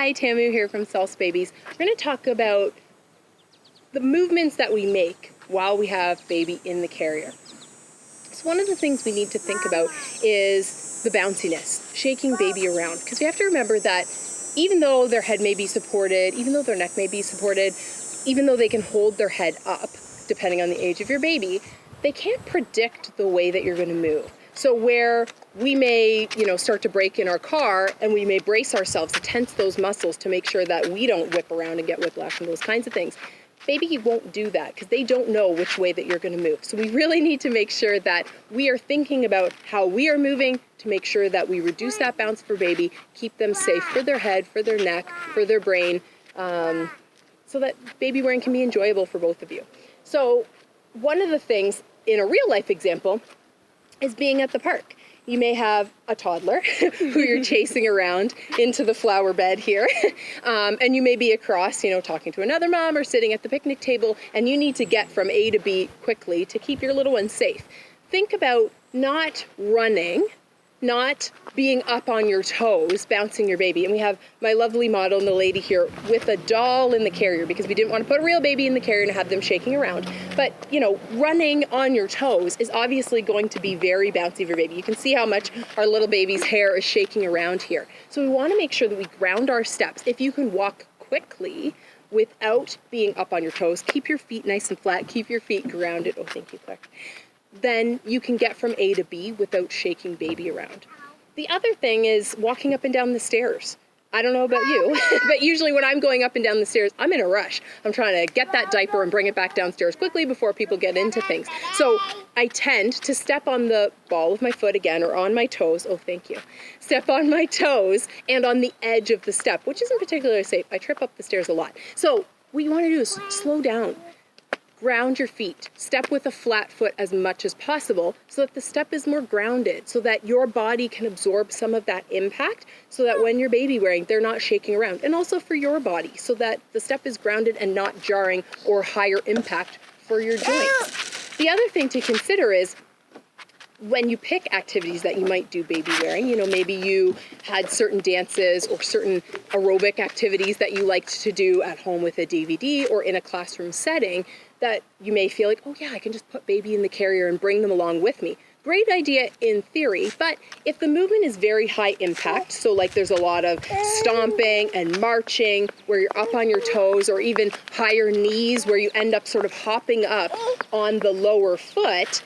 Hi, Tamu here from Salsa Babies. We're going to talk about the movements that we make while we have baby in the carrier. So one of the things we need to think about is the bounciness, shaking baby around. Because we have to remember that even though their head may be supported, even though their neck may be supported, even though they can hold their head up, depending on the age of your baby, they can't predict the way that you're going to move. So where we may, start to brake in our car and we may brace ourselves to tense those muscles to make sure that we don't whip around and get whiplash and those kinds of things, baby won't do that because they don't know which way that you're going to move. So we really need to make sure that we are thinking about how we are moving to make sure that we reduce that bounce for baby, keep them safe for their head, for their neck, for their brain, so that baby wearing can be enjoyable for both of you. So one of the things in a real life example is being at the park. You may have a toddler who you're chasing around into the flower bed here, and you may be across, talking to another mom or sitting at the picnic table, and you need to get from A to B quickly to keep your little one safe. Think about not running, not being up on your toes, bouncing your baby. And we have my lovely model and the lady here with a doll in the carrier because we didn't want to put a real baby in the carrier and have them shaking around. But, running on your toes is obviously going to be very bouncy for your baby. You can see how much our little baby's hair is shaking around here. So we want to make sure that we ground our steps. If you can walk quickly without being up on your toes, keep your feet nice and flat, keep your feet grounded. Oh, thank you, Claire. Then you can get from A to B without shaking baby around. The other thing is walking up and down the stairs. I don't know about you, but usually when I'm going up and down the stairs, I'm in a rush. I'm trying to get that diaper and bring it back downstairs quickly before people get into things. So I tend to step on the ball of my foot again or on my toes. Oh, thank you. Step on my toes and on the edge of the step, which isn't particularly safe. I trip up the stairs a lot. So what you want to do is slow down. Ground your feet. Step with a flat foot as much as possible so that the step is more grounded, so that your body can absorb some of that impact, so that when you're baby wearing, they're not shaking around. And also for your body, so that the step is grounded and not jarring or higher impact for your joints. The other thing to consider is when you pick activities that you might do baby wearing, maybe you had certain dances or certain aerobic activities that you liked to do at home with a DVD or in a classroom setting that you may feel like, oh yeah, I can just put baby in the carrier and bring them along with me. Great idea in theory, but if the movement is very high impact, so like there's a lot of stomping and marching where you're up on your toes, or even higher knees where you end up sort of hopping up on the lower foot,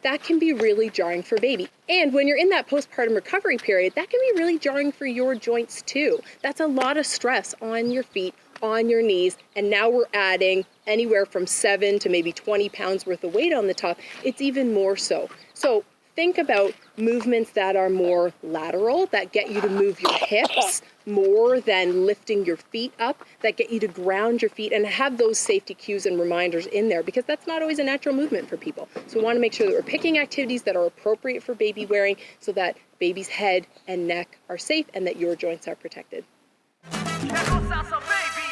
that can be really jarring for baby. And when you're in that postpartum recovery period, that can be really jarring for your joints too. That's a lot of stress on your feet, on your knees, and now we're adding anywhere from 7 to maybe 20 pounds worth of weight on the top. It's even more so. So think about movements that are more lateral, that get you to move your hips more than lifting your feet up, that get you to ground your feet and have those safety cues and reminders in there, because that's not always a natural movement for people. So we want to make sure that we're picking activities that are appropriate for baby wearing so that baby's head and neck are safe and that your joints are protected. Salsa, baby.